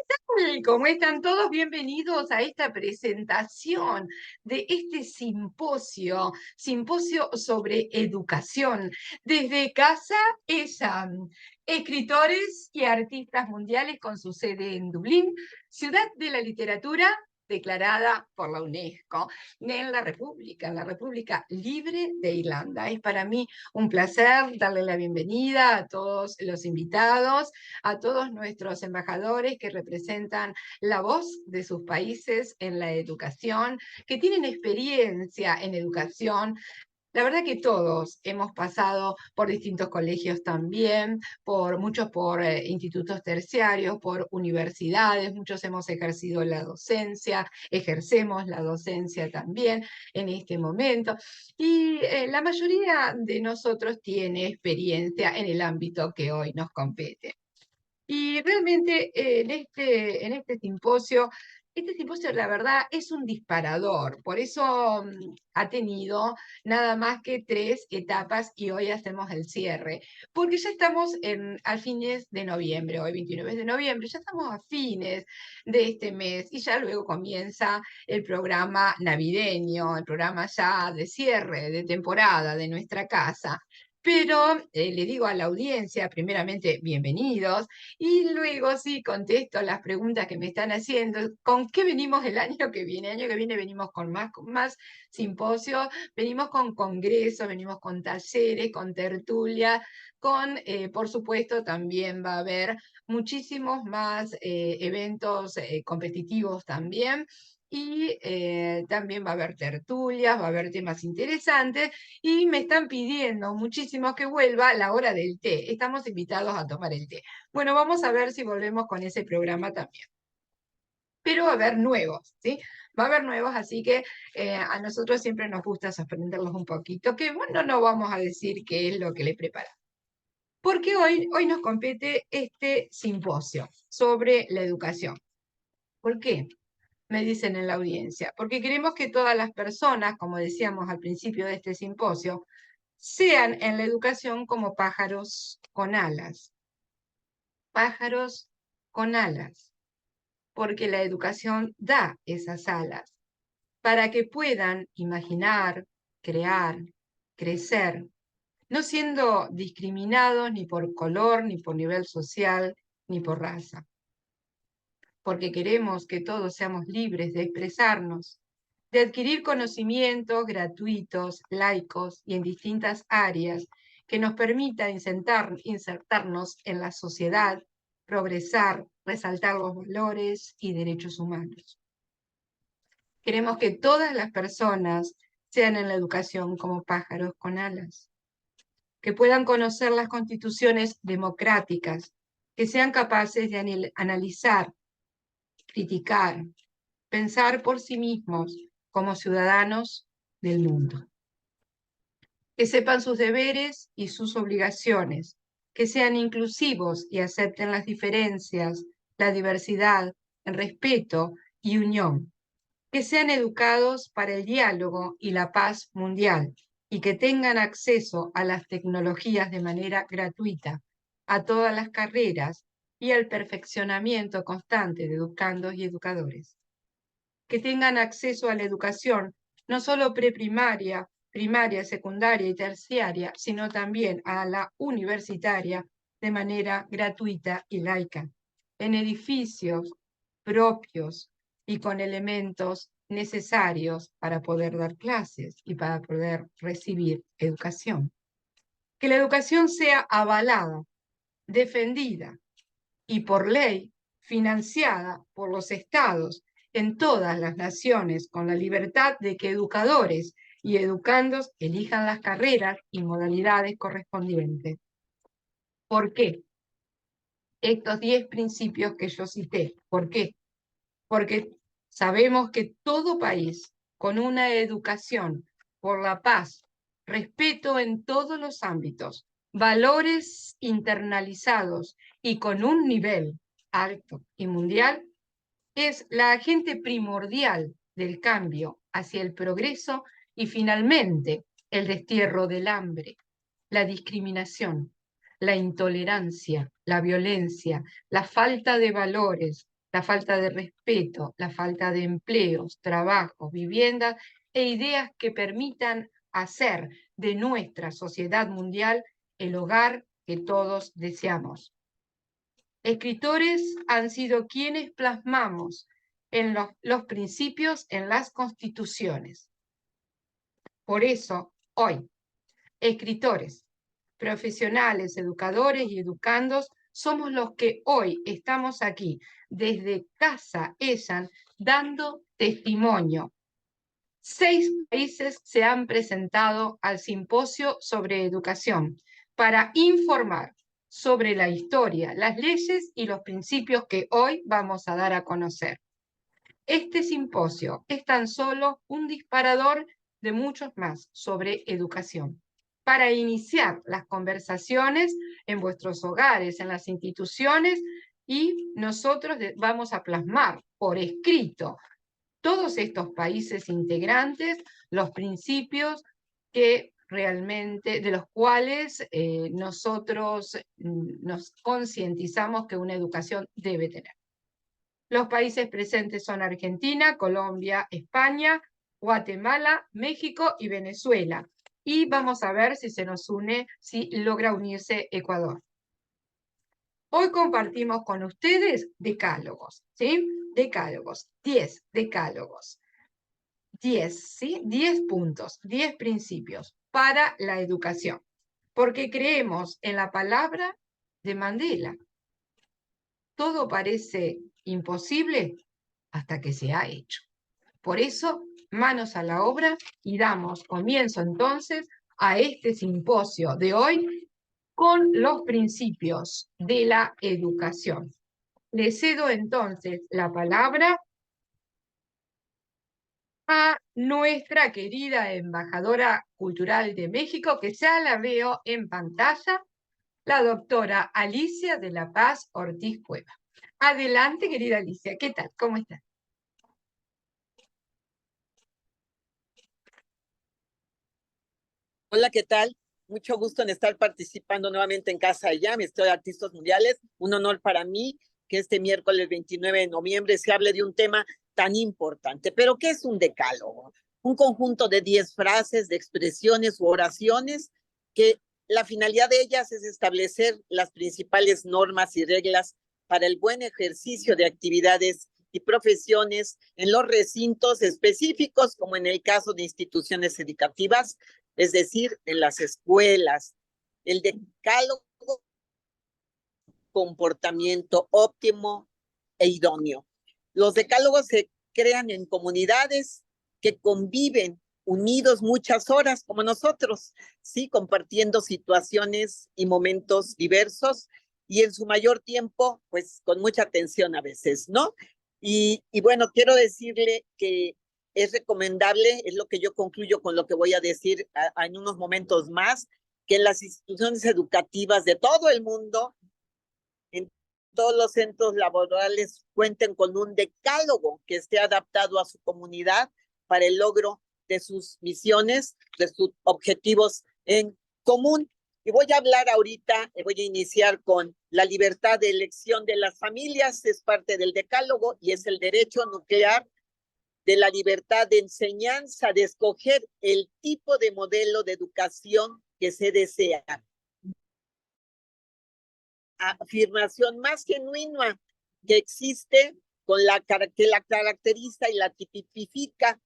tal? ¿Cómo están todos? Bienvenidos a esta presentación de este simposio sobre educación. Desde casa, ella, escritores y artistas mundiales con su sede en Dublín, ciudad de la literatura declarada por la UNESCO, en la República Libre de Irlanda. Es para mí un placer darle la bienvenida a todos los invitados, a todos nuestros embajadores que representan la voz de sus países en la educación, que tienen experiencia en educación. La verdad que todos hemos pasado por distintos colegios también, muchos por institutos terciarios, por universidades, muchos hemos ejercido la docencia, ejercemos la docencia también en este momento, y la mayoría de nosotros tiene experiencia en el ámbito que hoy nos compete. Y realmente en este simposio, la verdad es un disparador, por eso ha tenido nada más que 3 etapas y hoy hacemos el cierre, porque ya estamos a fines de noviembre, hoy 29 de noviembre, ya estamos a fines de este mes y ya luego comienza el programa navideño, el programa ya de cierre de temporada de nuestra casa. Pero le digo a la audiencia, primeramente, bienvenidos. Y luego sí contesto las preguntas que me están haciendo. ¿Con qué venimos el año que viene? El año que viene venimos con más simposios, venimos con congresos, venimos con talleres, con tertulias, por supuesto, también va a haber muchísimos más eventos competitivos también. Y también va a haber tertulias, va a haber temas interesantes y me están pidiendo muchísimo que vuelva a la hora del té. Estamos invitados a tomar el té. Bueno, vamos a ver si volvemos con ese programa también. Pero va a haber nuevos, ¿sí? Va a haber nuevos, así que a nosotros siempre nos gusta sorprenderlos un poquito, que bueno, no vamos a decir qué es lo que le preparamos. Porque hoy nos compete este simposio sobre la educación. ¿Por qué? Me dicen en la audiencia. Porque queremos que todas las personas, como decíamos al principio de este simposio, sean en la educación como pájaros con alas. Pájaros con alas, porque la educación da esas alas para que puedan imaginar, crear, crecer, no siendo discriminados ni por color, ni por nivel social, ni por raza. Porque queremos que todos seamos libres de expresarnos, de adquirir conocimientos gratuitos, laicos y en distintas áreas que nos permita insertarnos en la sociedad, progresar, resaltar los valores y derechos humanos. Queremos que todas las personas sean en la educación como pájaros con alas, que puedan conocer las constituciones democráticas, que sean capaces de analizar, criticar, pensar por sí mismos como ciudadanos del mundo. Que sepan sus deberes y sus obligaciones, que sean inclusivos y acepten las diferencias, la diversidad, el respeto y unión, que sean educados para el diálogo y la paz mundial y que tengan acceso a las tecnologías de manera gratuita, a todas las carreras y al perfeccionamiento constante de educandos y educadores. Que tengan acceso a la educación, no solo preprimaria, primaria, secundaria y terciaria, sino también a la universitaria de manera gratuita y laica, en edificios propios y con elementos necesarios para poder dar clases y para poder recibir educación. Que la educación sea avalada, defendida y por ley financiada por los estados en todas las naciones con la libertad de que educadores y educandos elijan las carreras y modalidades correspondientes. ¿Por qué? Estos 10 principios que yo cité. ¿Por qué? Porque sabemos que todo país con una educación por la paz, respeto en todos los ámbitos, valores internalizados y con un nivel alto y mundial, es la agente primordial del cambio hacia el progreso y finalmente el destierro del hambre, la discriminación, la intolerancia, la violencia, la falta de valores, la falta de respeto, la falta de empleos, trabajos, viviendas e ideas que permitan hacer de nuestra sociedad mundial el hogar que todos deseamos. Escritores han sido quienes plasmamos en los principios en las constituciones. Por eso, hoy, escritores, profesionales, educadores y educandos, somos los que hoy estamos aquí, desde Casa ESAN, dando testimonio. 6 países se han presentado al simposio sobre educación para informar sobre la historia, las leyes y los principios que hoy vamos a dar a conocer. Este simposio es tan solo un disparador de muchos más sobre educación, para iniciar las conversaciones en vuestros hogares, en las instituciones, y nosotros vamos a plasmar por escrito todos estos países integrantes los principios que realmente, de los cuales nosotros nos concientizamos que una educación debe tener. Los países presentes son Argentina, Colombia, España, Guatemala, México y Venezuela. Y vamos a ver si se nos une, si logra unirse Ecuador. Hoy compartimos con ustedes decálogos, ¿sí? Decálogos, 10 decálogos. 10, ¿sí? 10 puntos, 10 principios para la educación, porque creemos en la palabra de Mandela. Todo parece imposible hasta que se ha hecho. Por eso, manos a la obra y damos comienzo entonces a este simposio de hoy con los principios de la educación. Le cedo entonces la palabra a nuestra querida embajadora cultural de México, que ya la veo en pantalla, la doctora Alicia de la Paz Ortiz Cueva. Adelante, querida Alicia, ¿qué tal? ¿Cómo estás? Hola, ¿qué tal? Mucho gusto en estar participando nuevamente en Casa de Jam, Estoy de Artistas Mundiales. Un honor para mí que este miércoles 29 de noviembre se hable de un tema tan importante. Pero, ¿qué es un decálogo? Un conjunto de 10 frases, de expresiones u oraciones que la finalidad de ellas es establecer las principales normas y reglas para el buen ejercicio de actividades y profesiones en los recintos específicos, como en el caso de instituciones educativas, es decir, en las escuelas. El decálogo, comportamiento óptimo e idóneo. Los decálogos se crean en comunidades que conviven unidos muchas horas como nosotros, sí, compartiendo situaciones y momentos diversos y en su mayor tiempo, pues con mucha atención a veces, ¿no? Y bueno, quiero decirle que es recomendable, es lo que yo concluyo con lo que voy a decir en unos momentos más, que en las instituciones educativas de todo el mundo, en todos los centros laborales, cuenten con un decálogo que esté adaptado a su comunidad para el logro de sus misiones, de sus objetivos en común. Y voy a hablar ahorita, voy a iniciar con la libertad de elección de las familias, es parte del decálogo y es el derecho nuclear de la libertad de enseñanza, de escoger el tipo de modelo de educación que se desea. Afirmación más genuina que existe, con que la caracteriza y la tipifica,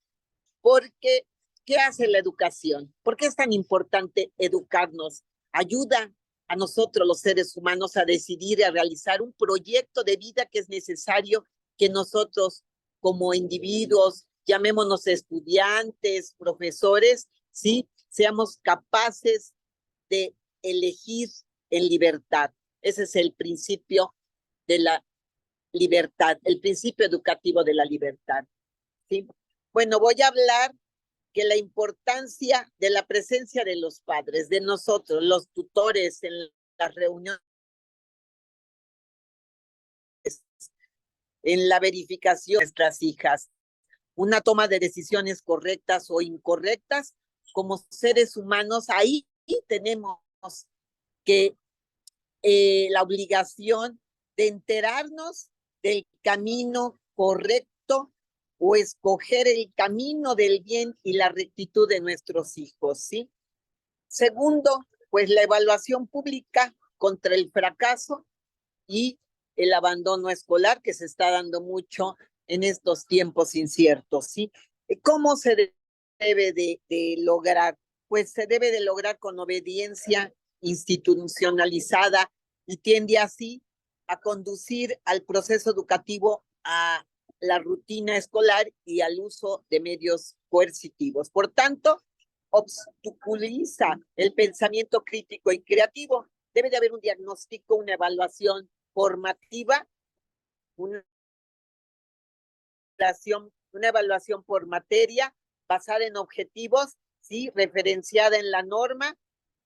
porque ¿qué hace la educación? ¿Por qué es tan importante educarnos? Ayuda a nosotros los seres humanos a decidir y a realizar un proyecto de vida que es necesario que nosotros como individuos, llamémonos estudiantes, profesores, ¿sí? Seamos capaces de elegir en libertad. Ese es el principio de la libertad, el principio educativo de la libertad, ¿sí? Bueno, voy a hablar que la importancia de la presencia de los padres, de nosotros, los tutores en las reuniones, en la verificación de nuestras hijas, una toma de decisiones correctas o incorrectas, como seres humanos, ahí tenemos que la obligación de enterarnos del camino correcto o escoger el camino del bien y la rectitud de nuestros hijos, ¿sí? Segundo, pues la evaluación pública contra el fracaso y el abandono escolar que se está dando mucho en estos tiempos inciertos, ¿sí? ¿Cómo se debe de lograr? Pues se debe de lograr con obediencia institucionalizada y tiende así a conducir al proceso educativo a la rutina escolar y al uso de medios coercitivos. Por tanto, obstaculiza el pensamiento crítico y creativo. Debe de haber un diagnóstico, una evaluación formativa, una evaluación por materia basada en objetivos, ¿sí? Referenciada en la norma,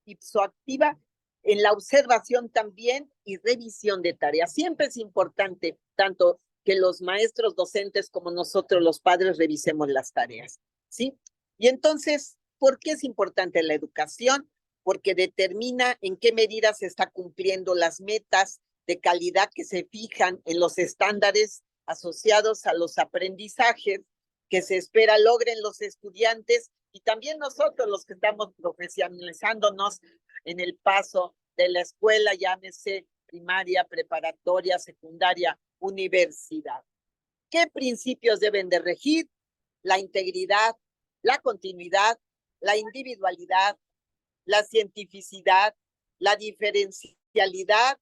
ipsoactiva, en la observación también y revisión de tareas. Siempre es importante, tanto que los maestros docentes como nosotros los padres revisemos las tareas, ¿sí? Y entonces, ¿por qué es importante la educación? Porque determina en qué medida se está cumpliendo las metas de calidad que se fijan en los estándares asociados a los aprendizajes que se espera logren los estudiantes y también nosotros los que estamos profesionalizándonos en el paso de la escuela, llámese primaria, preparatoria, secundaria, universidad. ¿Qué principios deben de regir? La integridad, la continuidad, la individualidad, la cientificidad, la diferencialidad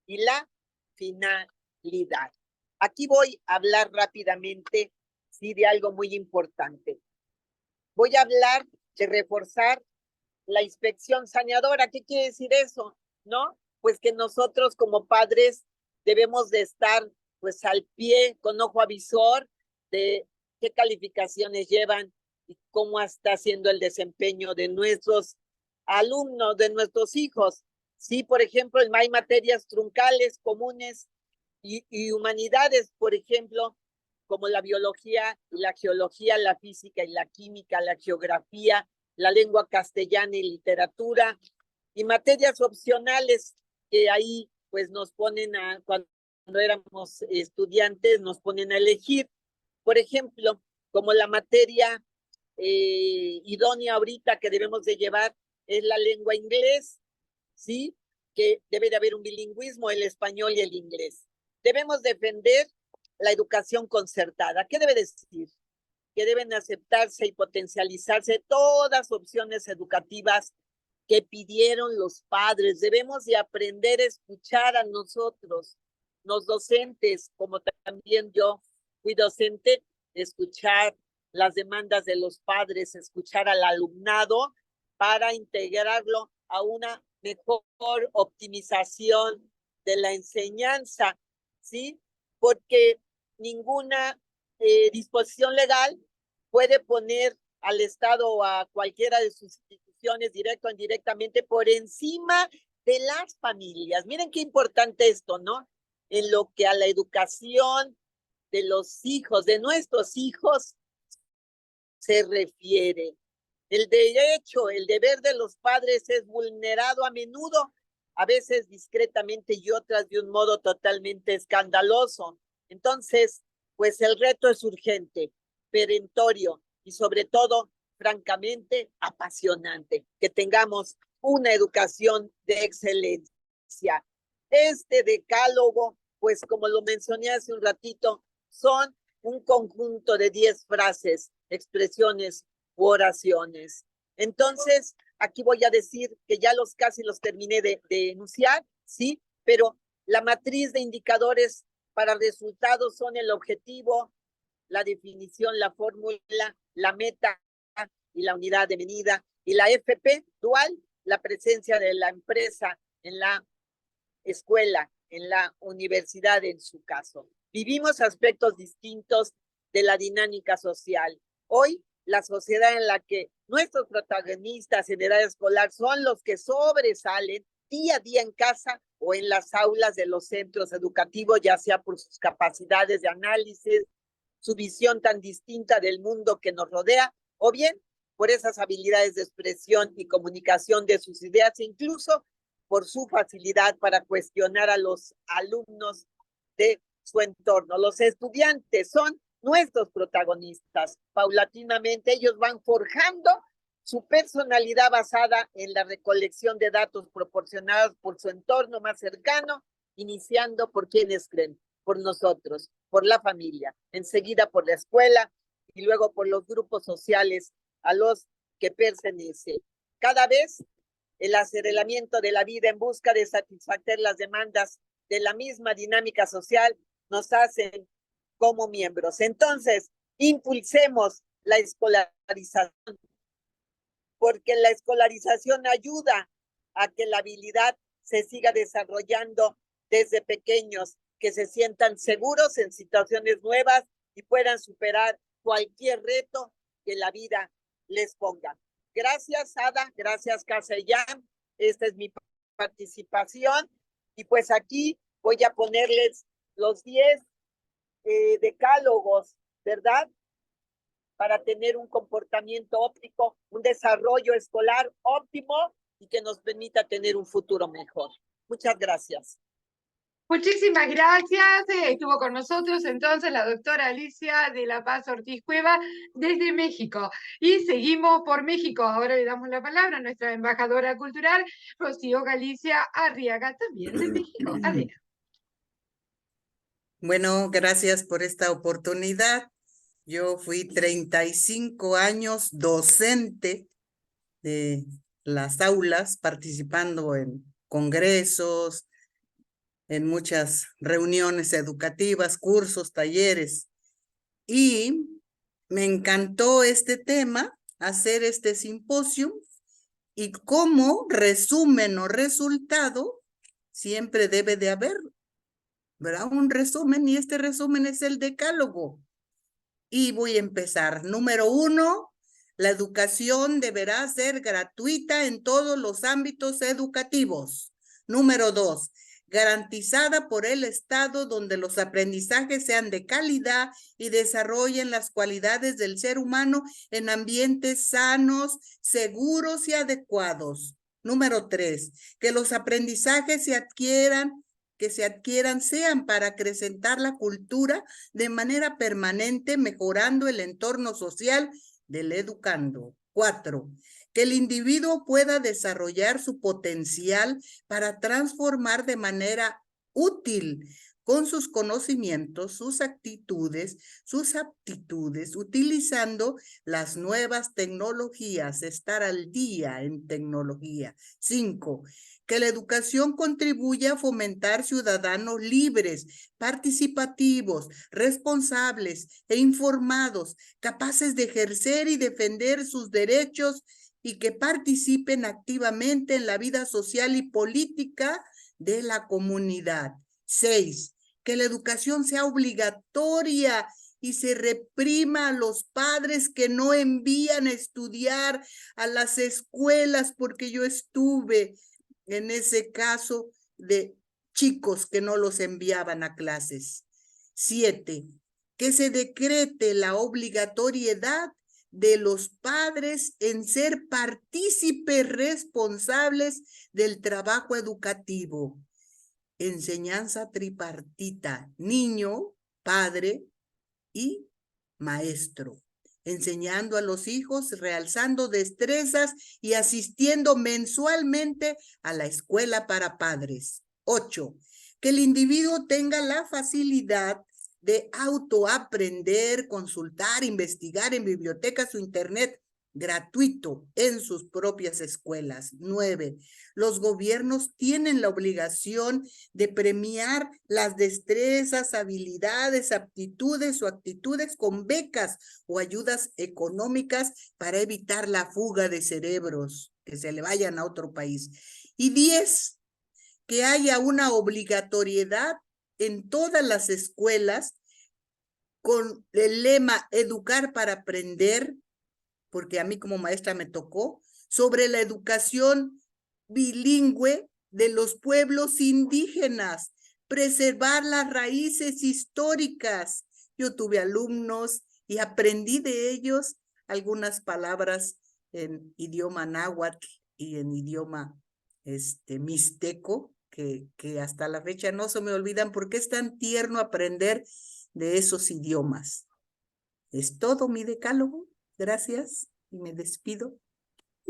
y la finalidad. Aquí voy a hablar rápidamente, sí, de algo muy importante. Voy a hablar de reforzar la inspección saneadora. ¿Qué quiere decir eso? ¿No? Pues que nosotros como padres debemos de estar pues al pie, con ojo avisor de qué calificaciones llevan y cómo está siendo el desempeño de nuestros alumnos, de nuestros hijos. Sí, por ejemplo, hay materias truncales comunes y humanidades, por ejemplo, como la biología, la geología, la física y la química, la geografía, la lengua castellana y literatura, y materias opcionales que ahí pues nos ponen a, cuando éramos estudiantes, nos ponen a elegir, por ejemplo, como la materia idónea ahorita que debemos de llevar es la lengua inglés, ¿sí? Que debe de haber un bilingüismo, el español y el inglés. Debemos defender la educación concertada. ¿Qué debe decir? Que deben aceptarse y potencializarse todas opciones educativas que pidieron los padres. Debemos de aprender a escuchar a nosotros, los docentes, como también yo fui docente, escuchar las demandas de los padres, escuchar al alumnado para integrarlo a una mejor optimización de la enseñanza, ¿sí? Porque ninguna disposición legal puede poner al Estado o a cualquiera de sus instituciones, directo o indirectamente, por encima de las familias. Miren qué importante esto, ¿no? En lo que a la educación de los hijos, de nuestros hijos, se refiere. El derecho, el deber de los padres es vulnerado a menudo, a veces discretamente y otras de un modo totalmente escandaloso. Entonces, pues el reto es urgente, perentorio y sobre todo, francamente, apasionante. Que tengamos una educación de excelencia. Este decálogo, pues como lo mencioné hace un ratito, son un conjunto de 10 frases, expresiones u oraciones. Entonces, aquí voy a decir que ya casi los terminé de enunciar, ¿sí? Pero la matriz de indicadores para resultados son el objetivo, la definición, la fórmula, la meta y la unidad de medida. Y la FP dual, la presencia de la empresa en la escuela, en la universidad en su caso. Vivimos aspectos distintos de la dinámica social. Hoy, la sociedad en la que nuestros protagonistas en edad escolar son los que sobresalen día a día en casa o en las aulas de los centros educativos, ya sea por sus capacidades de análisis, su visión tan distinta del mundo que nos rodea, o bien por esas habilidades de expresión y comunicación de sus ideas, incluso por su facilidad para cuestionar a los alumnos de su entorno. Los estudiantes son nuestros protagonistas. Paulatinamente ellos van forjando su personalidad basada en la recolección de datos proporcionados por su entorno más cercano, iniciando por quienes creen, por nosotros, por la familia, enseguida por la escuela y luego por los grupos sociales a los que pertenece. Cada vez el aceleramiento de la vida en busca de satisfacer las demandas de la misma dinámica social nos hacen como miembros. Entonces, impulsemos la escolarización, porque la escolarización ayuda a que la habilidad se siga desarrollando desde pequeños, que se sientan seguros en situaciones nuevas y puedan superar cualquier reto que la vida les ponga. Gracias, Ada, gracias, Casellán. Esta es mi participación. Y pues aquí voy a ponerles los 10 decálogos, ¿verdad? Para tener un comportamiento óptimo, un desarrollo escolar óptimo y que nos permita tener un futuro mejor. Muchas gracias. Muchísimas gracias. Estuvo con nosotros entonces la doctora Alicia de la Paz Ortiz Cueva desde México. Y seguimos por México. Ahora le damos la palabra a nuestra embajadora cultural, Rocío Galicia Arriaga, también de México. Adelante. Bueno, gracias por esta oportunidad. Yo fui 35 años docente de las aulas, participando en congresos, en muchas reuniones educativas, cursos, talleres. Y me encantó este tema, hacer este simposio, y como resumen o resultado, siempre debe de haber, ¿verdad? Un resumen, y este resumen es el decálogo. Y voy a empezar. Número 1, la educación deberá ser gratuita en todos los ámbitos educativos. Número 2, garantizada por el Estado, donde los aprendizajes sean de calidad y desarrollen las cualidades del ser humano en ambientes sanos, seguros y adecuados. Número 3, que los aprendizajes se adquieran sean para acrecentar la cultura de manera permanente, mejorando el entorno social del educando. 4, que el individuo pueda desarrollar su potencial para transformar de manera útil con sus conocimientos, sus actitudes, sus aptitudes, utilizando las nuevas tecnologías, estar al día en tecnología. 5, que la educación contribuya a fomentar ciudadanos libres, participativos, responsables e informados, capaces de ejercer y defender sus derechos y que participen activamente en la vida social y política de la comunidad. 6, que la educación sea obligatoria y se reprima a los padres que no envían a estudiar a las escuelas, porque yo estuve en ese caso de chicos que no los enviaban a clases. 7, que se decrete la obligatoriedad de los padres en ser partícipes responsables del trabajo educativo. Enseñanza tripartita, niño, padre y maestro, enseñando a los hijos, realzando destrezas y asistiendo mensualmente a la escuela para padres. 8, que el individuo tenga la facilidad de autoaprender, consultar, investigar en bibliotecas o internet gratuito en sus propias escuelas. 9, los gobiernos tienen la obligación de premiar las destrezas, habilidades, aptitudes o actitudes con becas o ayudas económicas para evitar la fuga de cerebros que se le vayan a otro país. Y 10, que haya una obligatoriedad en todas las escuelas con el lema educar para aprender, porque a mí como maestra me tocó, sobre la educación bilingüe de los pueblos indígenas, preservar las raíces históricas. Yo tuve alumnos y aprendí de ellos algunas palabras en idioma náhuatl y en idioma mixteco, que hasta la fecha no se me olvidan porque es tan tierno aprender de esos idiomas. Es todo mi decálogo. Gracias y me despido.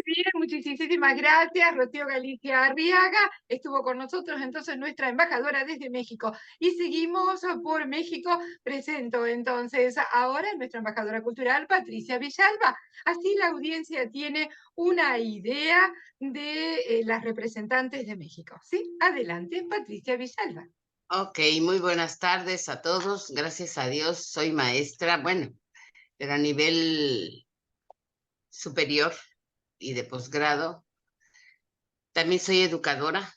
Bien, muchísimas gracias. Rocío Galicia Arriaga estuvo con nosotros, entonces nuestra embajadora desde México. Y seguimos por México. Presento entonces ahora a nuestra embajadora cultural, Patricia Villalba. Así la audiencia tiene una idea de las representantes de México. ¿Sí? Adelante, Patricia Villalba. Ok, muy buenas tardes a todos. Gracias a Dios soy maestra, bueno, pero a nivel superior y de posgrado. También soy educadora,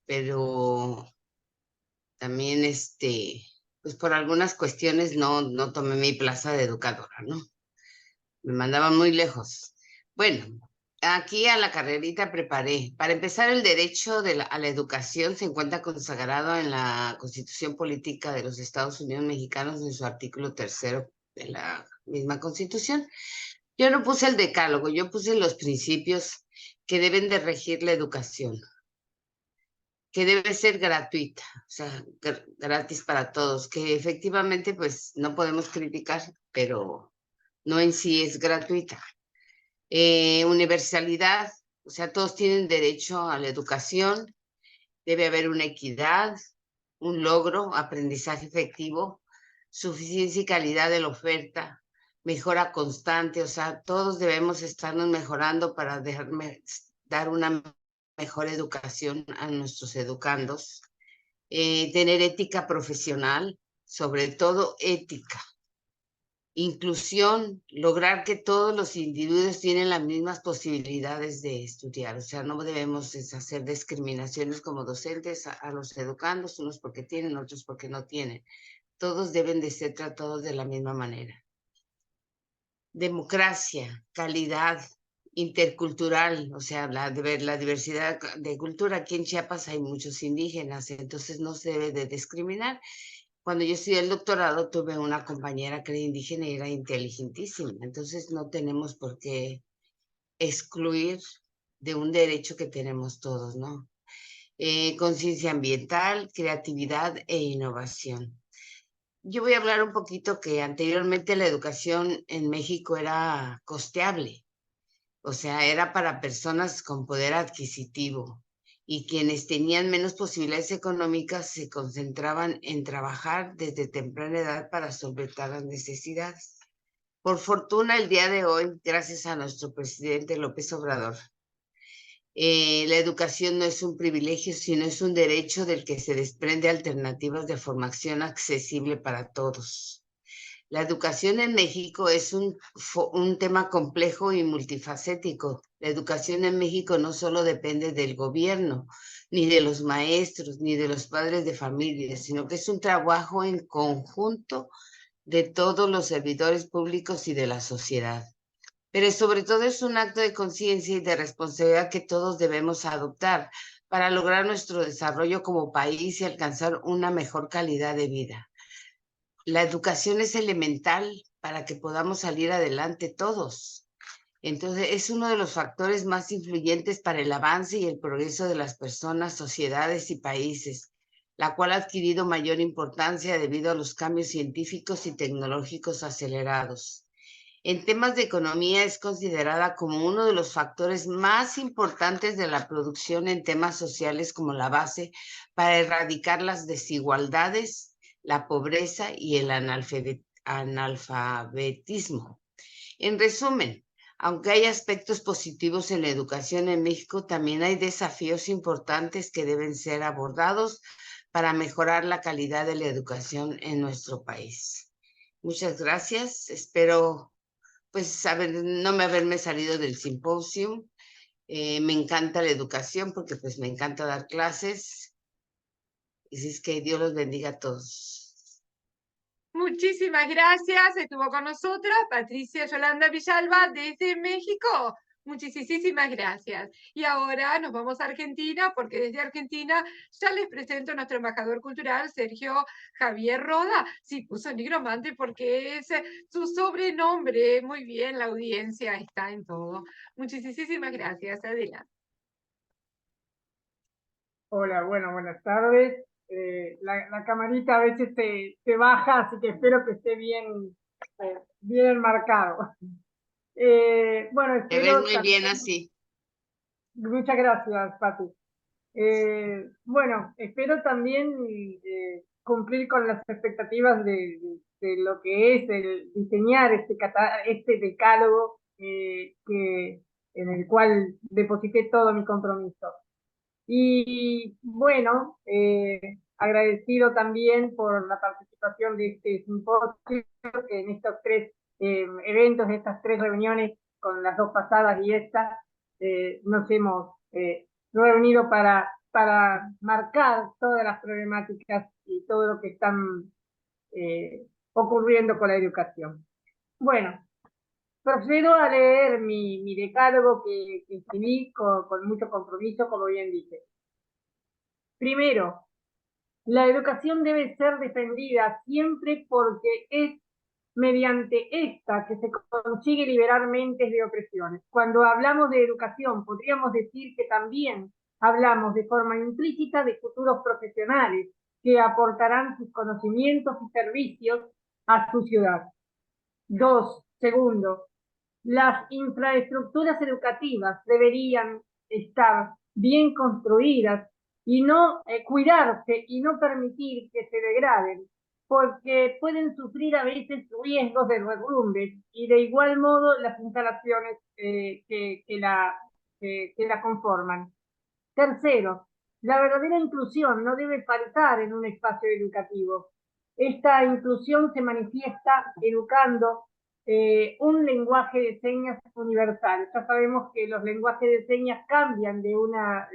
pero también pues por algunas cuestiones no tomé mi plaza de educadora, ¿no? Me mandaban muy lejos. Bueno, aquí a la carrerita preparé. Para empezar, el derecho a la educación se encuentra consagrado en la Constitución Política de los Estados Unidos Mexicanos en su artículo 3º de la misma Constitución. Yo no puse el decálogo, yo puse los principios que deben de regir la educación, que debe ser gratuita, o sea, gratis para todos, que efectivamente pues no podemos criticar, pero no en sí es gratuita. Universalidad, o sea, todos tienen derecho a la educación, debe haber una equidad, un logro, aprendizaje efectivo, suficiencia y calidad de la oferta, mejora constante, o sea, todos debemos estarnos mejorando para dar una mejor educación a nuestros educandos, tener ética profesional, sobre todo ética. Inclusión, lograr que todos los individuos tienen las mismas posibilidades de estudiar. O sea, no debemos hacer discriminaciones como docentes a los educandos, unos porque tienen, otros porque no tienen. Todos deben de ser tratados de la misma manera. Democracia, calidad, intercultural, o sea, la diversidad de cultura. Aquí en Chiapas hay muchos indígenas, entonces no se debe de discriminar. Cuando yo estudié el doctorado tuve una compañera que era indígena y era inteligentísima, entonces no tenemos por qué excluir de un derecho que tenemos todos, ¿no? Conciencia ambiental, creatividad e innovación. Yo voy a hablar un poquito que anteriormente la educación en México era costeable, o sea, era para personas con poder adquisitivo, y quienes tenían menos posibilidades económicas se concentraban en trabajar desde temprana edad para solventar las necesidades. Por fortuna, el día de hoy, gracias a nuestro presidente López Obrador, la educación no es un privilegio, sino es un derecho del que se desprende alternativas de formación accesible para todos. La educación en México es un tema complejo y multifacético. La educación en México no solo depende del gobierno, ni de los maestros, ni de los padres de familia, sino que es un trabajo en conjunto de todos los servidores públicos y de la sociedad. Pero sobre todo es un acto de conciencia y de responsabilidad que todos debemos adoptar para lograr nuestro desarrollo como país y alcanzar una mejor calidad de vida. La educación es elemental para que podamos salir adelante todos. Entonces, es uno de los factores más influyentes para el avance y el progreso de las personas, sociedades y países, la cual ha adquirido mayor importancia debido a los cambios científicos y tecnológicos acelerados. En temas de economía es considerada como uno de los factores más importantes de la producción en temas sociales como la base para erradicar las desigualdades, la pobreza y el analfabetismo. En resumen, aunque hay aspectos positivos en la educación en México, también hay desafíos importantes que deben ser abordados para mejorar la calidad de la educación en nuestro país. Muchas gracias. Espero pues no me haberme salido del simposio. Me encanta la educación porque pues me encanta dar clases. Y es que Dios los bendiga a todos. Muchísimas gracias. Estuvo con nosotros Patricia Yolanda Villalba desde México. Muchísimas gracias. Y ahora nos vamos a Argentina, porque desde Argentina ya les presento a nuestro embajador cultural, Sergio Javier Roda. Sí, puso nigromante porque es su sobrenombre. Muy bien, la audiencia está en todo. Muchísimas gracias. Adelante. Hola, bueno, buenas tardes. La camarita a veces se baja, así que espero que esté bien enmarcado. Bueno, Te ves espero muy bien también, así. muchas gracias, Pati. Bueno, espero también cumplir con las expectativas de lo que es el diseñar este decálogo en el cual deposité todo mi compromiso. Y bueno, agradecido también por la participación de este simposio, que en estos tres eventos, estas tres reuniones, con las dos pasadas y esta, nos hemos reunido para marcar todas las problemáticas y todo lo que están ocurriendo con la educación. Bueno, procedo a leer mi decálogo que escribí con mucho compromiso, como bien dije. Primero, la educación debe ser defendida siempre porque es mediante esta que se consigue liberar mentes de opresiones. Cuando hablamos de educación, podríamos decir que también hablamos de forma implícita de futuros profesionales que aportarán sus conocimientos y servicios a su ciudad. Segundo, las infraestructuras educativas deberían estar bien construidas y no cuidarse y no permitir que se degraden, porque pueden sufrir a veces riesgos de derrumbes y de igual modo las instalaciones que la conforman. Tercero, la verdadera inclusión no debe faltar en un espacio educativo. Esta inclusión se manifiesta educando un lenguaje de señas universal. Ya sabemos que los lenguajes de señas cambian de una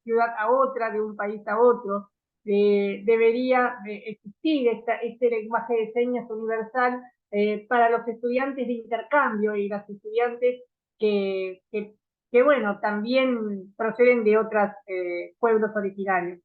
ciudad a otra, de un país a otro. Debería existir este lenguaje de señas universal para los estudiantes de intercambio y las estudiantes que bueno, también proceden de otros pueblos originarios.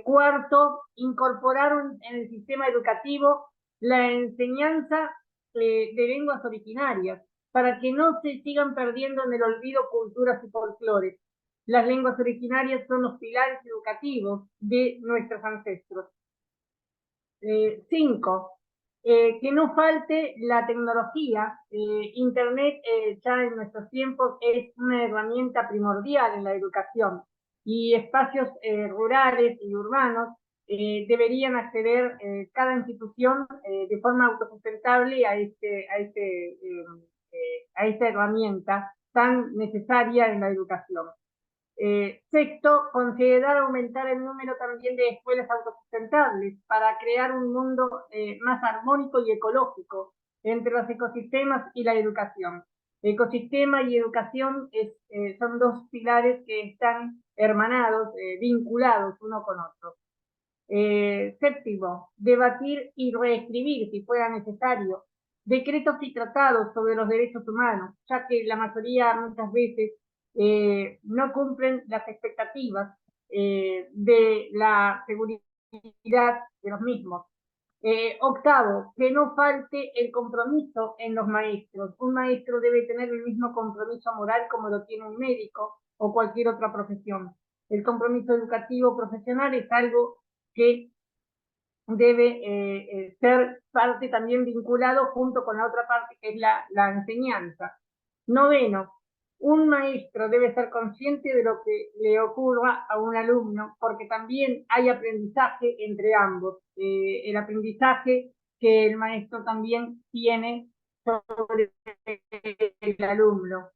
Cuarto, incorporar en el sistema educativo la enseñanza de lenguas originarias, para que no se sigan perdiendo en el olvido culturas y folclores. Las lenguas originarias son los pilares educativos de nuestros ancestros. 5. Que no falte la tecnología. Internet ya en nuestros tiempos es una herramienta primordial en la educación y espacios rurales y urbanos deberían acceder cada institución de forma autosustentable a esta herramienta tan necesaria en la educación. Sexto, considerar aumentar el número también de escuelas autosustentables para crear un mundo más armónico y ecológico entre los ecosistemas y la educación. Ecosistema y educación son dos pilares que están hermanados, vinculados uno con otro. Séptimo, debatir y reescribir, si fuera necesario, decretos y tratados sobre los derechos humanos, ya que la mayoría muchas veces no cumplen las expectativas de la seguridad de los mismos. Octavo, que no falte el compromiso en los maestros. Un maestro debe tener el mismo compromiso moral como lo tiene un médico o cualquier otra profesión. El compromiso educativo profesional es algo que debe ser parte también vinculado junto con la otra parte que es la enseñanza. Noveno, un maestro debe ser consciente de lo que le ocurra a un alumno, porque también hay aprendizaje entre ambos. El aprendizaje que el maestro también tiene sobre el alumno.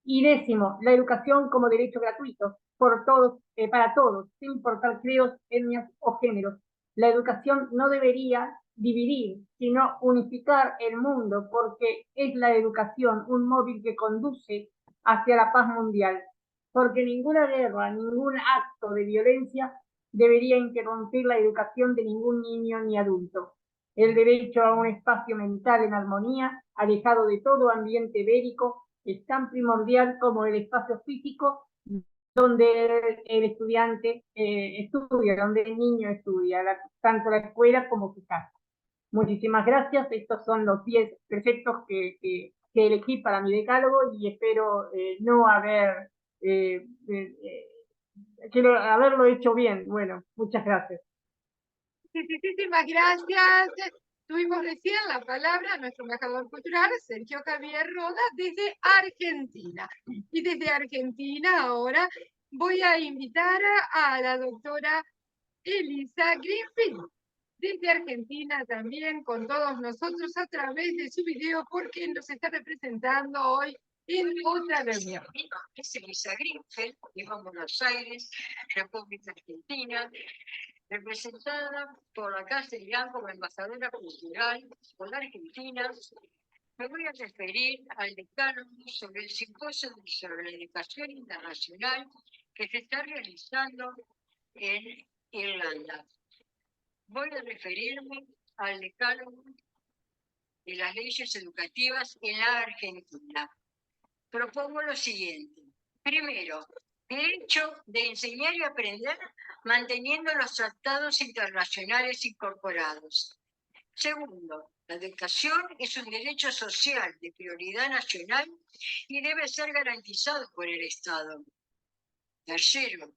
Y décimo, la educación como derecho gratuito por todos, para todos, sin importar credos, etnias o géneros. La educación no debería dividir, sino unificar el mundo, porque es la educación un móvil que conduce hacia la paz mundial. Porque ninguna guerra, ningún acto de violencia debería interrumpir la educación de ningún niño ni adulto. El derecho a un espacio mental en armonía, alejado de todo ambiente bélico, es tan primordial como el espacio físico donde el estudiante estudia, donde el niño estudia, tanto la escuela como su casa. Muchísimas gracias. Estos son los 10 preceptos que elegí para mi decálogo y espero no haber quiero haberlo hecho bien. Bueno, muchas gracias. Muchísimas gracias. Tuvimos recién la palabra a nuestro embajador cultural, Sergio Javier Roda, desde Argentina. Y desde Argentina ahora voy a invitar a la doctora Elisa Greenfield, desde Argentina también con todos nosotros a través de su video, porque nos está representando hoy en otra reunión. Mi nombre es Elisa Greenfield, vivo en Buenos Aires, República Argentina, representada por la Casa Irán como embajadora cultural por la Argentina. Me voy a referir al decálogo sobre el simposio sobre la educación internacional que se está realizando en Irlanda. Voy a referirme al decálogo de las leyes educativas en la Argentina. Propongo lo siguiente. Primero, derecho de enseñar y aprender manteniendo los tratados internacionales incorporados. Segundo, la educación es un derecho social de prioridad nacional y debe ser garantizado por el Estado. Tercero,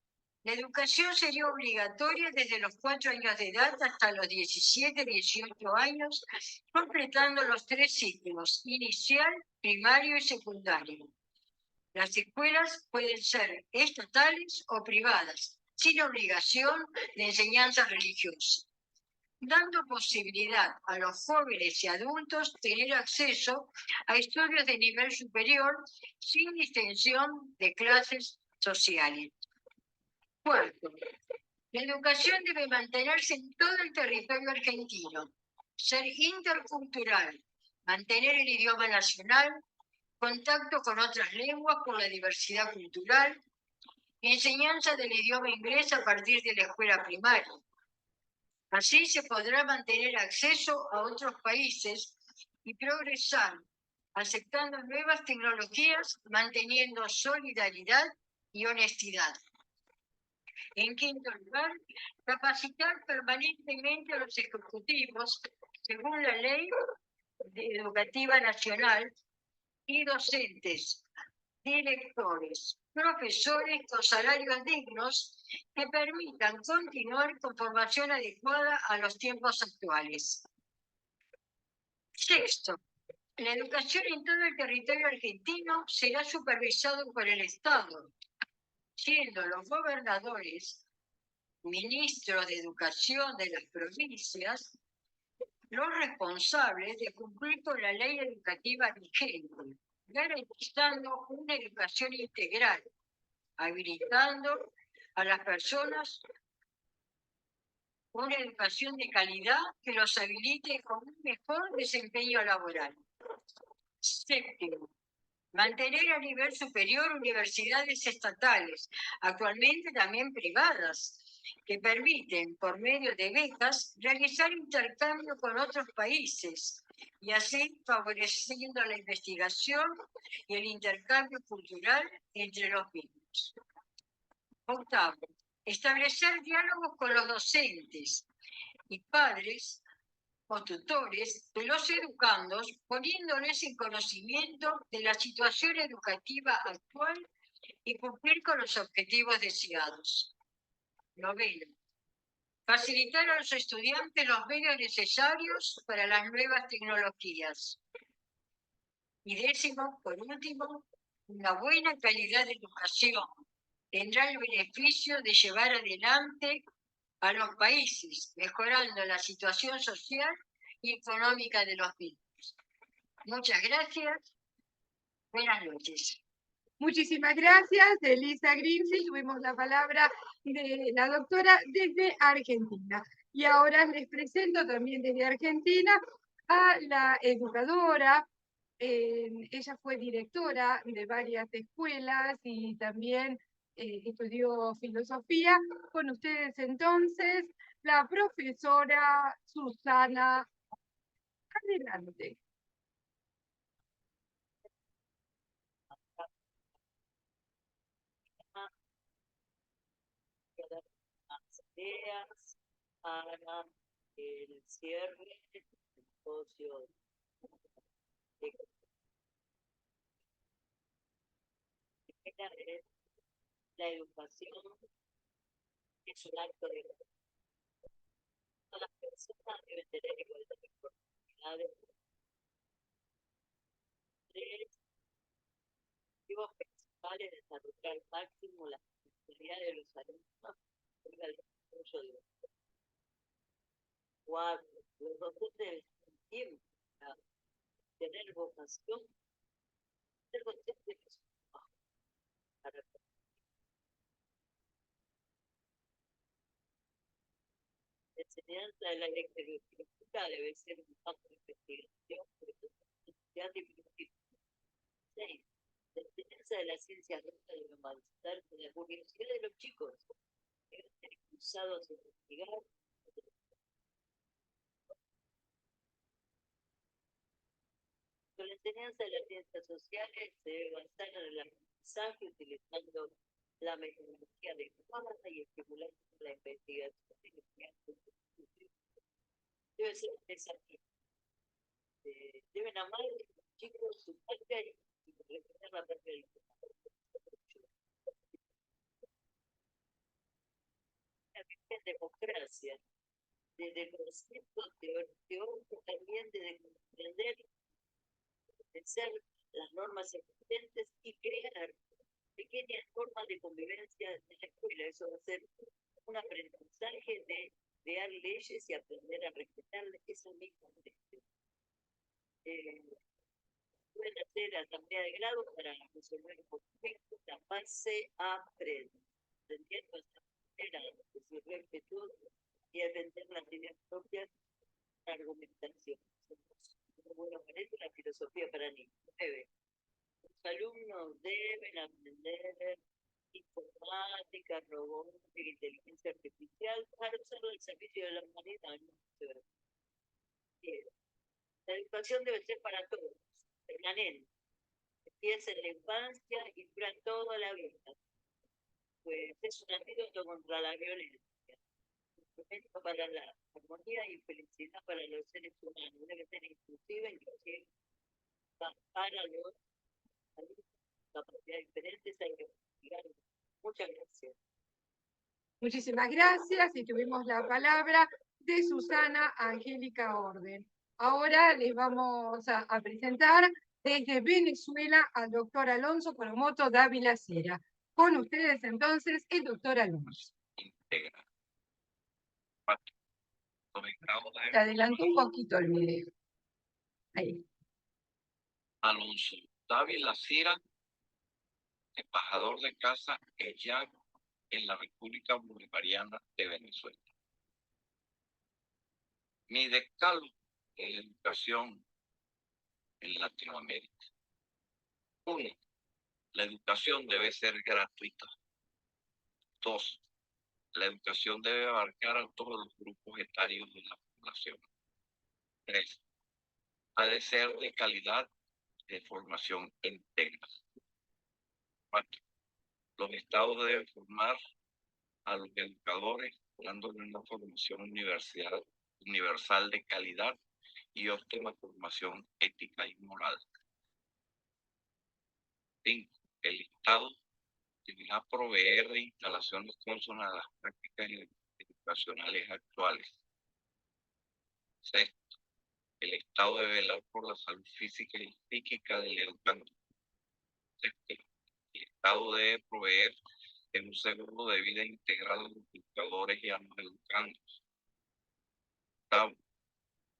la educación sería obligatoria desde los 4 años de edad hasta los 17, 18 años, completando los 3 ciclos, inicial, primario y secundario. Las escuelas pueden ser estatales o privadas, sin obligación de enseñanza religiosa, dando posibilidad a los jóvenes y adultos tener acceso a estudios de nivel superior sin distinción de clases sociales. Cuarto, la educación debe mantenerse en todo el territorio argentino, ser intercultural, mantener el idioma nacional, contacto con otras lenguas por la diversidad cultural, enseñanza del idioma inglés a partir de la escuela primaria. Así se podrá mantener acceso a otros países y progresar, aceptando nuevas tecnologías, manteniendo solidaridad y honestidad. En quinto lugar, capacitar permanentemente a los ejecutivos, según la Ley Educativa Nacional, y docentes, directores, profesores con salarios dignos que permitan continuar con formación adecuada a los tiempos actuales. Sexto, la educación en todo el territorio argentino será supervisado por el Estado, siendo los gobernadores, ministros de educación de las provincias, los responsables de cumplir con la ley educativa vigente, garantizando una educación integral, habilitando a las personas una educación de calidad que los habilite con un mejor desempeño laboral. Séptimo, mantener a nivel superior universidades estatales, actualmente también privadas, que permiten, por medio de becas, realizar intercambio con otros países y así favoreciendo la investigación y el intercambio cultural entre los mismos. Octavo, establecer diálogos con los docentes y padres o tutores de los educandos, poniéndoles en conocimiento de la situación educativa actual y cumplir con los objetivos deseados. Noveno, facilitar a los estudiantes los medios necesarios para las nuevas tecnologías. Y décimo, por último, una buena calidad de educación tendrá el beneficio de llevar adelante a los países, mejorando la situación social y económica de los mismos. Muchas gracias. Buenas noches. Muchísimas gracias, Elisa Greenfield. Tuvimos la palabra de la doctora desde Argentina. Y ahora les presento también desde Argentina a la educadora. Ella fue directora de varias escuelas y también estudió filosofía. Con ustedes entonces, la profesora Susana. Adelante. Ideas para el cierre del negocio de la educación es un acto de todas las personas deben tener igualdad de oportunidades. Tres objetivos principales: desarrollar al máximo las necesidades de los alumnos y el desarrollo de los. Cuatro, los docentes deben tener tiempo para tener vocación, ser conscientes de su trabajo, para la enseñanza de la electrónica debe ser un campo de investigación, de científica. 6. La enseñanza de la ciencia debe humanizarse en la curiosidad de los chicos, deben ser impulsados a investigar. Con la enseñanza de las ciencias sociales se debe basar en el aprendizaje utilizando la metodología adecuada y estimulando la investigación. Debe ser un desafío. Deben amar a los chicos su patria y respetar la patria del en democracia, desde conceptos teóricos también, de comprender, de ser las normas existentes y crear pequeñas formas de convivencia en la escuela. Eso va a ser un aprendizaje de crear leyes y aprender a respetar esas mismas leyes. Pueden hacer asamblea de grado para resolver conflictos. La paz se aprende. Aprendiendo esa manera de ser respetuoso y aprender las ideas propias, la argumentación. Bueno, parece la filosofía para niños. 9. Los alumnos deben aprender informática, robótica, inteligencia artificial para usarlo al servicio de la humanidad. La educación debe ser para todos, permanente. Empieza en la infancia y dura toda la vida. Pues es un antídoto contra la violencia. Instrumento para la armonía y felicidad para los seres humanos. Debe ser inclusiva, inclusive para los alumnos con capacidades diferentes. Hay que investigar. Muchas gracias. Muchísimas gracias y tuvimos la palabra de Susana Angélica Orden. Ahora les vamos a presentar desde Venezuela al doctor Alonso Coromoto Dávila Cera. Con ustedes entonces el doctor Alonso. Te adelanto un poquito el video. Ahí. Alonso Dávila Cera, embajador de Casa Ella en la República Bolivariana de Venezuela. Mi decálogo de la educación en Latinoamérica. 1. La educación debe ser gratuita. 2. La educación debe abarcar a todos los grupos etarios de la población. 3. Ha de ser de calidad, de formación íntegra. 4. Los estados deben formar a los educadores dándoles una formación universal de calidad y óptima formación ética y moral. 5. El Estado deberá proveer de instalaciones consonas a las prácticas educacionales actuales. 6. El Estado debe velar por la salud física y psíquica del educando. 7. El Estado debe proveer de un seguro de vida integral a los educadores y a los educandos. 8.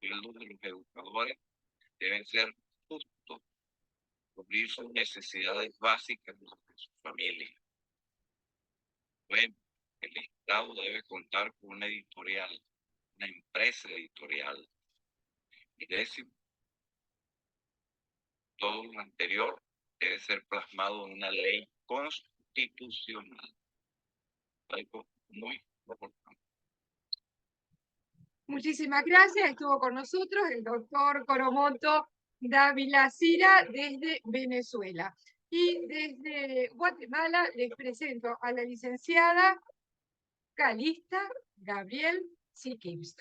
Los sueldos de los educadores deben ser justos, cubrir sus necesidades básicas de su familia. 9. El Estado debe contar con una editorial, una empresa editorial. Y 10. Todo lo anterior debe ser plasmado en una ley constitucional. Algo muy importante. Muchísimas gracias. Estuvo con nosotros el doctor Coromoto Dávila Cera desde Venezuela. Y desde Guatemala les presento a la licenciada Calista Gabriel Siqueiros.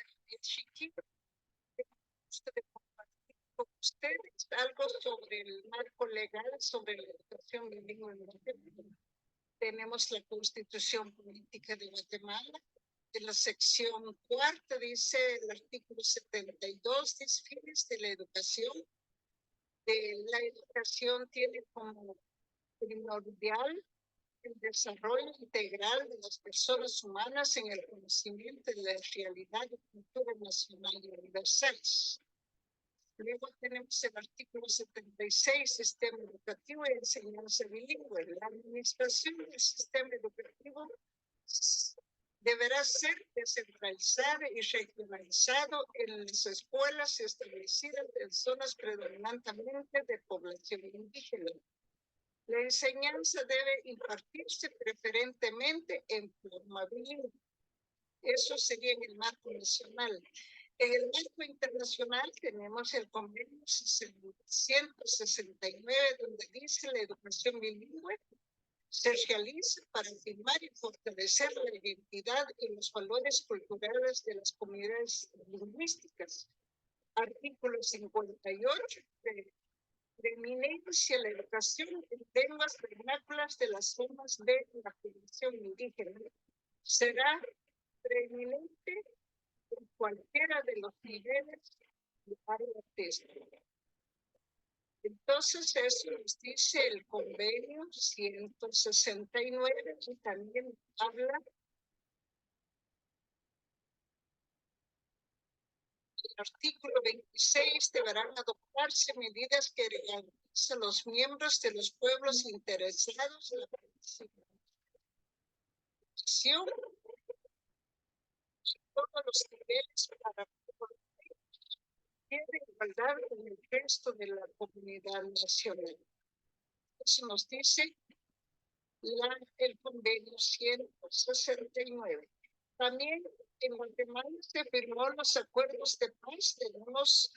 Con ustedes algo sobre el marco legal sobre la educación bilingüe en Guatemala. tenemos la Constitución Política de Guatemala. En la sección cuarta dice el artículo 72, dice fines de la educación. La educación tiene como primordial el desarrollo integral de las personas humanas en el conocimiento de la realidad y cultura nacional y universales. Luego tenemos el artículo 76, sistema educativo y enseñanza bilingüe. La administración del sistema educativo deberá ser descentralizado y regionalizado en las escuelas establecidas en zonas predominantemente de población indígena. La enseñanza debe impartirse preferentemente en forma bilingüe. Eso sería en el marco nacional. En el marco internacional tenemos el convenio 169, donde dice la educación bilingüe se realiza para afirmar y fortalecer la identidad y los valores culturales de las comunidades lingüísticas. Artículo 58 preeminencia la educación en lenguas vernáculas de las zonas de la población indígena. Será preeminente en cualquiera de los niveles de área texto. Entonces, eso nos dice el convenio 169 y también habla el artículo 26, deberán adoptarse medidas que garanticen a los miembros de los pueblos interesados en la participación en todos los niveles para de igualdad con el resto de la comunidad nacional. Eso nos dice el convenio 169. También en Guatemala se firmó los acuerdos de paz. Tenemos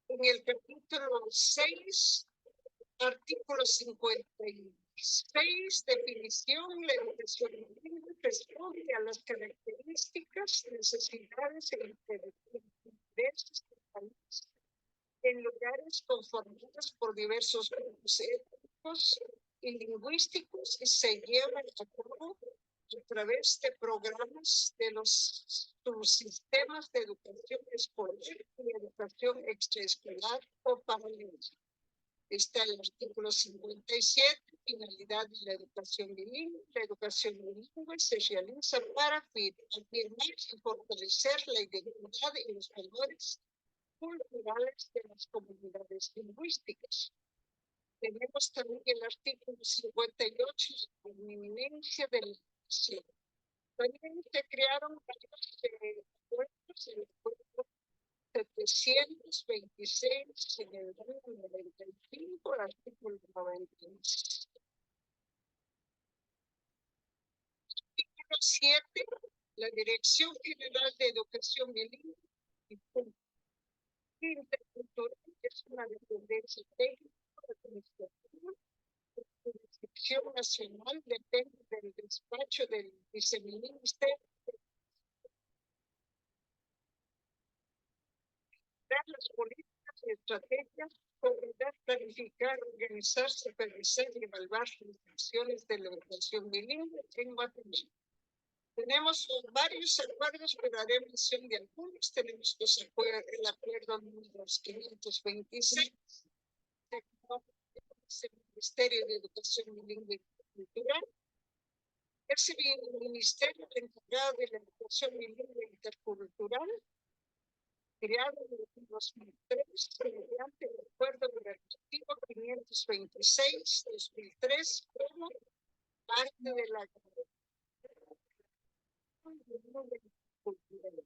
en el capítulo 6, artículo 56, definición, la educación bilingüe responde a las características, necesidades e intereses del país en lugares conformados por diversos grupos étnicos y lingüísticos y se llevan a cabo a través de programas de los subsistemas de educación escolar y educación extraescolar o paralela. Está el artículo 57, finalidad de la educación bilingüe. La educación bilingüe se realiza para afirmar y fortalecer la identidad y los valores culturales de las comunidades lingüísticas. Tenemos también el artículo 58, la preeminencia de la educación. También se crearon varios acuerdos, el acuerdo 726 en el año 95, artículo 92. Artículo 7, la Dirección General de Educación Bilingüe y Intercultural es una dependencia técnica administrativa. La jurisdicción nacional depende del despacho del viceministerio. Las políticas y estrategias, coordinar, planificar, organizar, supervisar y evaluar las acciones de la educación bilingüe en Guatemala. Tenemos varios acuerdos, pero haré mención de algunos. Tenemos el acuerdo número 526, el Ministerio de Educación Bilingüe y Cultural. Es el Ministerio encargado de la Educación Bilingüe e Intercultural, creado en el 2003 mediante el Acuerdo Gubernativo 526-2003 como parte de la cultural.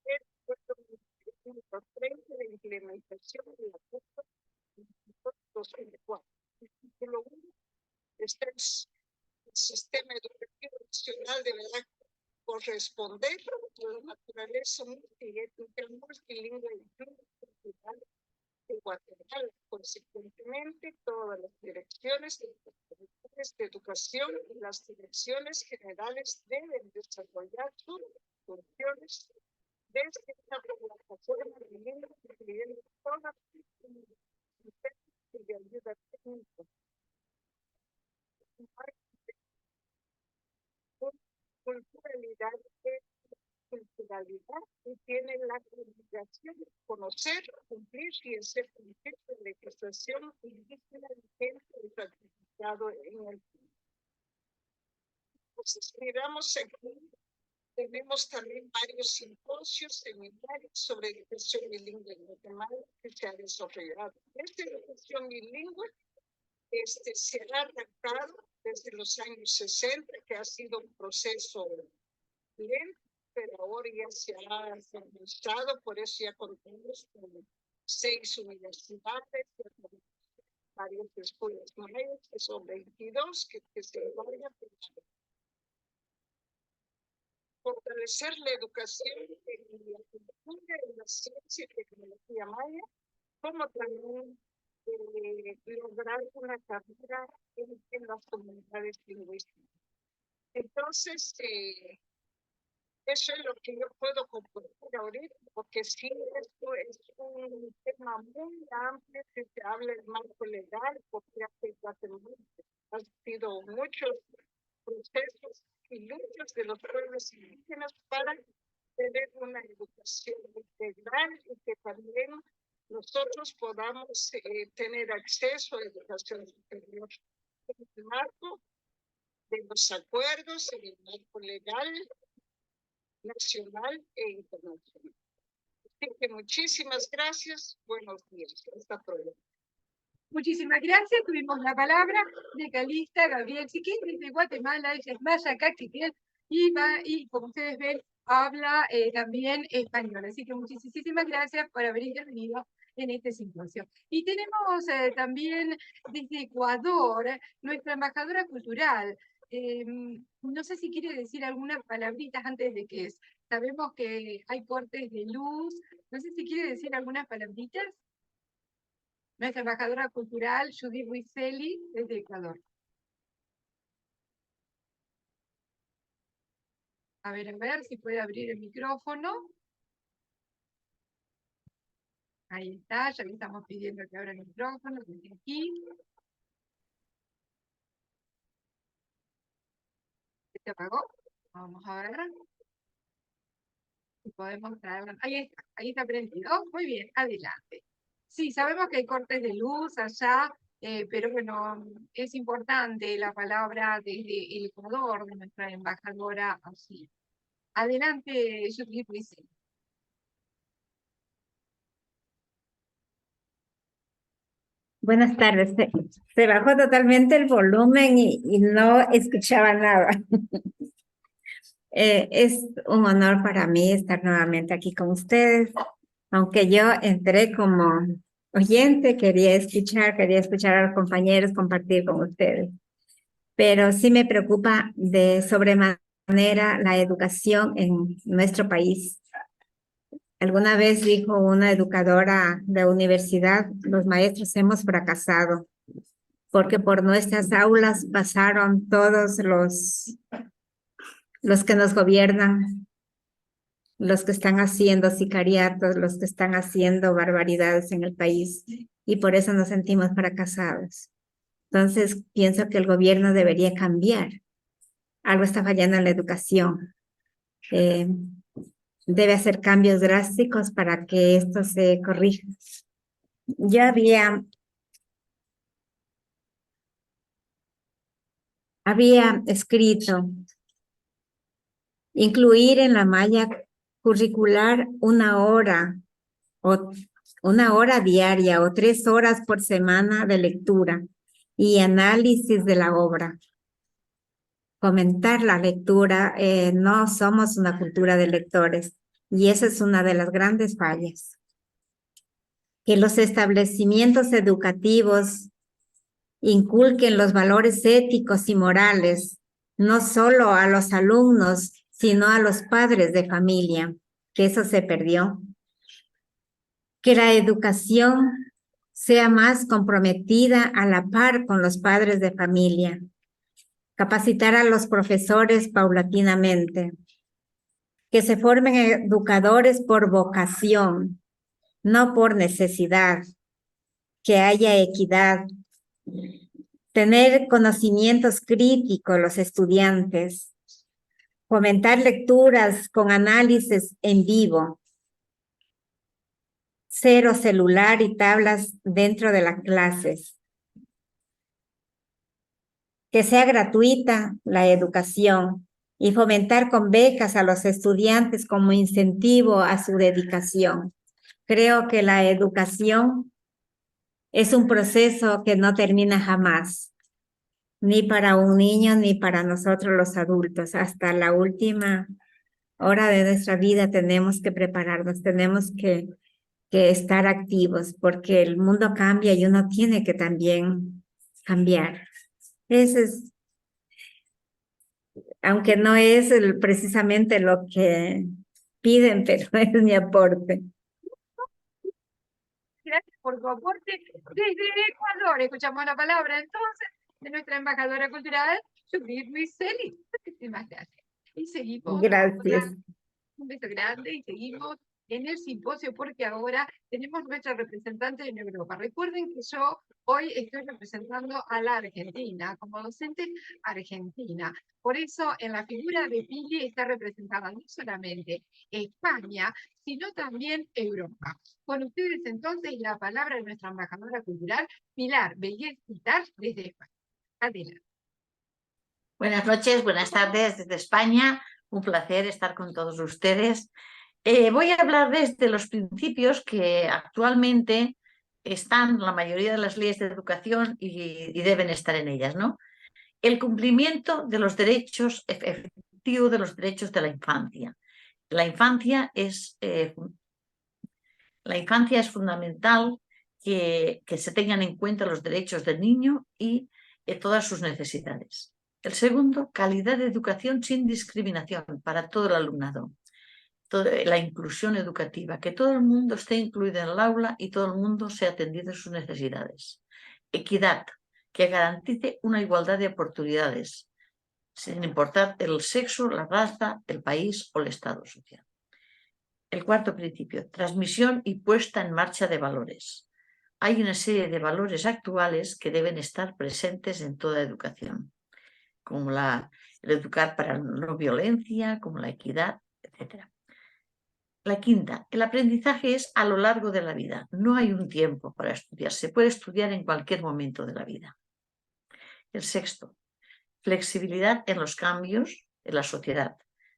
El Acuerdo 30 de implementación de la Acuerdo 2004. El título 1 está el sistema educativo nacional deberá corresponder a la naturaleza multiétnica, multilingüe y pluricultural de Guatemala. Consecuentemente, todas las direcciones de educación y las direcciones generales deben desarrollar sus funciones desde una plataforma bilingüe incluyendo todas las de ayuda técnica. culturalidad es culturalidad y tienen la obligación de conocer, cumplir y hacer cumplir la legislación indígena vigente y ratificado en el mundo. Entonces, miramos aquí, tenemos también varios simposios, seminarios sobre educación bilingüe en Guatemala que se ha desarrollado. Esta educación bilingüe se ha arrancado desde los años 60, que ha sido un proceso lento, pero ahora ya se ha formalizado, por eso ya contamos con 6 universidades, varias escuelas mayores, que son 22, que se encargan de fortalecer la educación en la cultura, en la ciencia y tecnología maya, como también lograr una carrera en las comunidades lingüísticas. Entonces, eso es lo que yo puedo compartir ahorita, porque sí, esto es un tema muy amplio, que se habla del marco legal, porque hace Guatemala han sido muchos procesos y luchas de los pueblos indígenas para tener una educación integral y que también nosotros podamos tener acceso a educación superior en el marco de los acuerdos, en el marco legal, nacional e internacional. Así que muchísimas gracias, buenos días, hasta pronto. Muchísimas gracias. Tuvimos la palabra de Calista Gabriel Siquín desde Guatemala. Ella es maya caquiquel y como ustedes ven, habla también español. Así que muchísimas gracias por haber intervenido en este simposio. Y tenemos también desde Ecuador nuestra embajadora cultural. No sé si quiere decir algunas palabritas antes de que sabemos que hay cortes de luz. No sé si quiere decir algunas palabritas. Nuestra embajadora cultural, Judith Wieseli, desde Ecuador. A ver si puede abrir el micrófono. Ahí está, ya le estamos pidiendo que abra el micrófono, desde aquí. ¿Se apagó? Vamos a ver. Si podemos traerla. Ahí está prendido. Muy bien, adelante. Sí, sabemos que hay cortes de luz allá, pero bueno, es importante la palabra desde el Ecuador, de nuestra embajadora así. Adelante, Judith Wieseli. Buenas tardes. Se bajó totalmente el volumen y no escuchaba nada. Es un honor para mí estar nuevamente aquí con ustedes. Aunque yo entré como oyente, quería escuchar a los compañeros, compartir con ustedes. Pero sí me preocupa de sobremanera la educación en nuestro país. Alguna vez dijo una educadora de universidad, los maestros hemos fracasado, porque por nuestras aulas pasaron todos los que nos gobiernan, los que están haciendo sicariatos, los que están haciendo barbaridades en el país, y por eso nos sentimos fracasados. Entonces, pienso que el gobierno debería cambiar. Algo está fallando en la educación. Debe hacer cambios drásticos para que esto se corrija. Ya había escrito incluir en la malla curricular una hora diaria o 3 horas por semana de lectura y análisis de la obra. Fomentar la lectura, no somos una cultura de lectores y esa es una de las grandes fallas. Que los establecimientos educativos inculquen los valores éticos y morales, no solo a los alumnos, sino a los padres de familia, que eso se perdió. Que la educación sea más comprometida a la par con los padres de familia. Capacitar a los profesores paulatinamente. Que se formen educadores por vocación, no por necesidad. Que haya equidad. tener conocimientos críticos los estudiantes, fomentar lecturas con análisis en vivo, cero celular y tablas dentro de las clases, que sea gratuita la educación y fomentar con becas a los estudiantes como incentivo a su dedicación. Creo que la educación es un proceso que no termina jamás, ni para un niño ni para nosotros los adultos. Hasta la última hora de nuestra vida tenemos que prepararnos, tenemos que estar activos porque el mundo cambia y uno tiene que también cambiar. Ese es, aunque no es precisamente lo que piden, pero es mi aporte. Gracias por tu aporte. Desde Ecuador escuchamos la palabra entonces de nuestra embajadora cultural, Judith Luiselli. Muchísimas gracias. Y seguimos. Gracias. Un beso grande y seguimos en el simposio porque ahora tenemos nuestra representante en Europa. Recuerden que yo hoy estoy representando a la Argentina, como docente argentina. Por eso en la figura de Pili está representada no solamente España, sino también Europa. Con ustedes entonces la palabra de nuestra embajadora cultural, Pilar Bellez Pitar, desde España. Adelante. Buenas noches, buenas tardes desde España. Un placer estar con todos ustedes. Voy a hablar desde los principios que actualmente están en la mayoría de las leyes de educación y deben estar en ellas, ¿no? El cumplimiento de los derechos efectivos de los derechos de la infancia. La infancia es fundamental que se tengan en cuenta los derechos del niño y todas sus necesidades. El segundo, calidad de educación sin discriminación para todo el alumnado. La inclusión educativa, que todo el mundo esté incluido en el aula y todo el mundo sea atendido a sus necesidades. Equidad, que garantice una igualdad de oportunidades, sin importar el sexo, la raza, el país o el estado social. El cuarto principio, transmisión y puesta en marcha de valores. Hay una serie de valores actuales que deben estar presentes en toda educación, como el educar para la no violencia, como la equidad, etc. La quinta, el aprendizaje es a lo largo de la vida. No hay un tiempo para estudiar, se puede estudiar en cualquier momento de la vida. El sexto, flexibilidad en los cambios en la sociedad.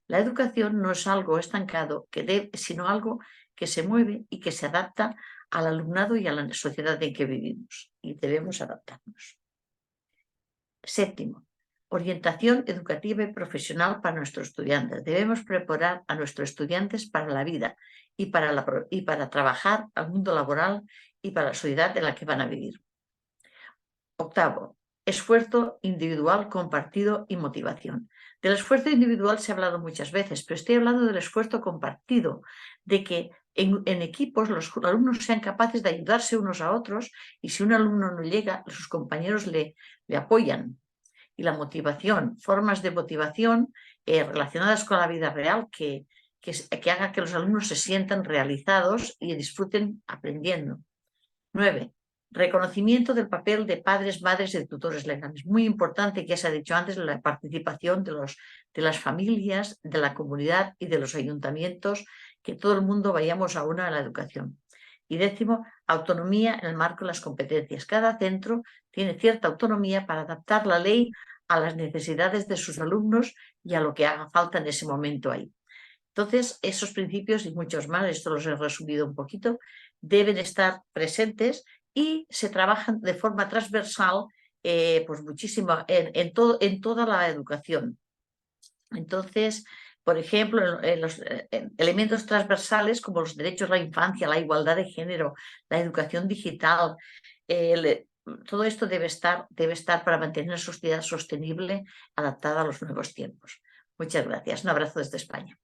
La educación no es algo estancado, sino algo que se mueve y que se adapta al alumnado y a la sociedad en que vivimos, y debemos adaptarnos. Séptimo, orientación educativa y profesional para nuestros estudiantes. Debemos preparar a nuestros estudiantes para la vida y para trabajar al mundo laboral y para la sociedad en la que van a vivir. Octavo, esfuerzo individual, compartido y motivación. Del esfuerzo individual se ha hablado muchas veces, pero estoy hablando del esfuerzo compartido, de que en equipos los alumnos sean capaces de ayudarse unos a otros y si un alumno no llega, sus compañeros le apoyan. Y la motivación, formas de motivación relacionadas con la vida real que hagan que los alumnos se sientan realizados y disfruten aprendiendo. 9. Reconocimiento del papel de padres, madres y de tutores legales. Muy importante, que ya se ha dicho antes, la participación de las familias, de la comunidad y de los ayuntamientos, que todo el mundo vayamos a una a la educación. Y 10, autonomía en el marco de las competencias. Cada centro tiene cierta autonomía para adaptar la ley a las necesidades de sus alumnos y a lo que haga falta en ese momento ahí. Entonces, esos principios y muchos más, esto los he resumido un poquito, deben estar presentes y se trabajan de forma transversal, pues muchísimo, en toda la educación. Entonces, por ejemplo, en los elementos transversales como los derechos a la infancia, la igualdad de género, la educación digital, todo esto debe estar para mantener una sociedad sostenible adaptada a los nuevos tiempos. Muchas gracias. Un abrazo desde España.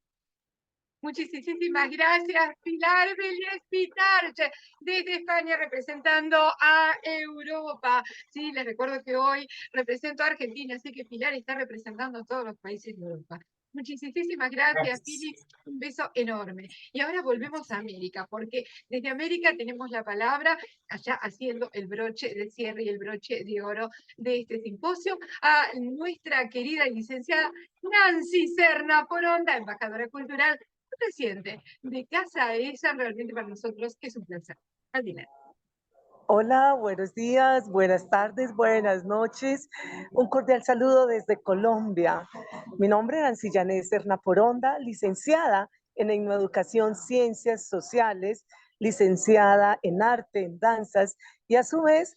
Muchísimas gracias, Pilar Bellez Pitar, desde España representando a Europa. Sí, les recuerdo que hoy represento a Argentina, así que Pilar está representando a todos los países de Europa. Muchísimas gracias, Pili. Un beso enorme. Y ahora volvemos a América, porque desde América tenemos la palabra, allá haciendo el broche de cierre y el broche de oro de este simposio, a nuestra querida licenciada Nancy Serna Foronda, embajadora cultural reciente de Casa ESA. Realmente para nosotros es un placer. Adelante. Hola, buenos días, buenas tardes, buenas noches. Un cordial saludo desde Colombia. Mi nombre es Nancy Janet Serna Foronda, licenciada en Etnoeducación, Ciencias Sociales, licenciada en Arte, en Danzas y a su vez